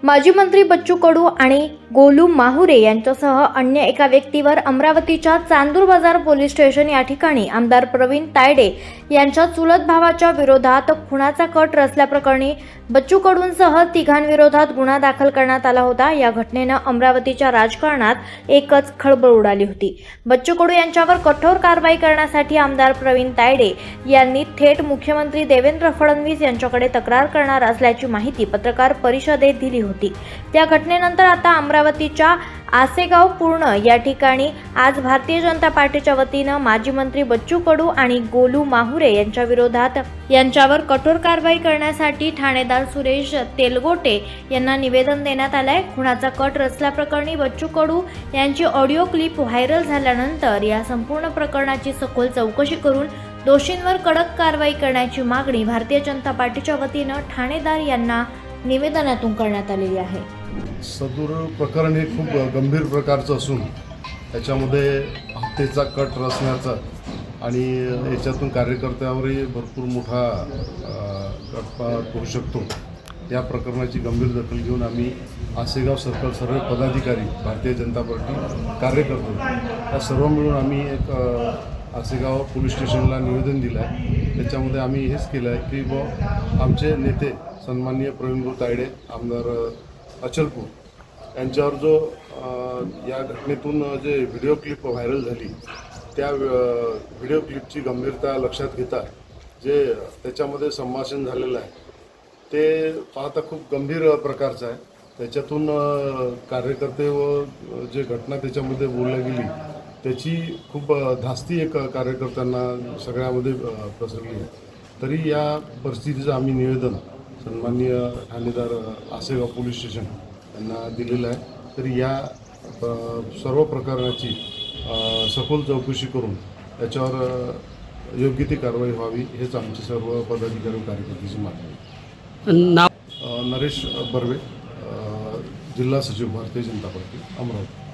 माजी मंत्री बच्चू कडू आणि गोलू माहुरे यांच्यासह अन्य एका व्यक्तीवर अमरावतीच्या चांदूर बाजार पोलीस स्टेशन या ठिकाणी आमदार प्रवीण तायडे यांच्या चुलत भावाच्या विरोधात खुनाचा कट रचल्याप्रकरणी बच्चू कडूंसह तिघांविरोधात गुन्हा दाखल करण्यात आला होता। या घटनेनं अमरावतीच्या राजकारणात एकच खळबळ उडाली होती। बच्चू कडू यांच्यावर कठोर कारवाई करण्यासाठी आमदार प्रवीण तायडे यांनी थेट मुख्यमंत्री देवेंद्र फडणवीस यांच्याकडे तक्रार करणार असल्याची माहिती पत्रकार परिषदेत दिली होती। त्या घटनेनंतर आता अमरावतीच्या आसेगाव पूर्ण या ठिकाणी आज भारतीय जनता पार्टीच्या वतीनं माजी मंत्री बच्चू कडू आणि गोलू माहुरे यांच्यावर कठोर कारवाई करण्यासाठी ठाणेदार सुरेश तेलगोटे यांना निवेदन देण्यात आलंय। खुनाचा कट रचल्याप्रकरणी बच्चू कडू यांची ऑडिओ क्लिप व्हायरल झाल्यानंतर या संपूर्ण प्रकरणाची सखोल चौकशी करून दोषींवर कडक कारवाई करण्याची मागणी भारतीय जनता पार्टीच्या वतीनं ठाणेदार यांना निवेदनातून करण्यात आलेली आहे। सदर प्रकरण हे खूप गंभीर प्रकारचं असून त्याच्यामध्ये हत्येचा कट रचण्याचा आणि याच्यातून कार्यकर्त्यावरही भरपूर मोठा गटपात होऊ शकतो। या प्रकरणाची गंभीर दखल घेऊन आम्ही आसेगाव सर्कल सर्व पदाधिकारी भारतीय जनता पार्टी कार्यकर्ते या सर्व मिळून आम्ही एक आसेगाव पोलीस स्टेशनला निवेदन दिलं आहे। त्याच्यामध्ये आम्ही हेच केलं आहे की आमचे नेते सन्माननीय प्रवीण तायडे आमदार अचलपूर यांच्यावर जो या घटनेतून जे व्हिडिओ क्लिप व्हायरल झाली त्या व्हिडिओ क्लिपची गंभीरता लक्षात घेता जे त्याच्यामध्ये संभाषण झालेलं आहे ते पाहता खूप गंभीर प्रकारचं आहे। त्याच्यातून कार्यकर्ते व जे घटना त्याच्यामध्ये बोलल्या गेली त्याची खूप धास्ती एक कार्यकर्त्यांना सगळ्यामध्ये पसरली आहे। तरी या परिस्थितीचं आम्ही निवेदन सन्माननीय ठाणेदार आसेगाव पोलीस स्टेशन यांना दिलेलं आहे। तरी या सर्व प्रकरणाची सखोल चौकशी करून याच्यावर योग्य ती कारवाई व्हावी हेच आमची सर्व पदाधिकारी कार्यकर्त्याची मागणी आहे। नरेश बर्वे, जिल्हा सचिव भारतीय जनता पार्टी अमरावती।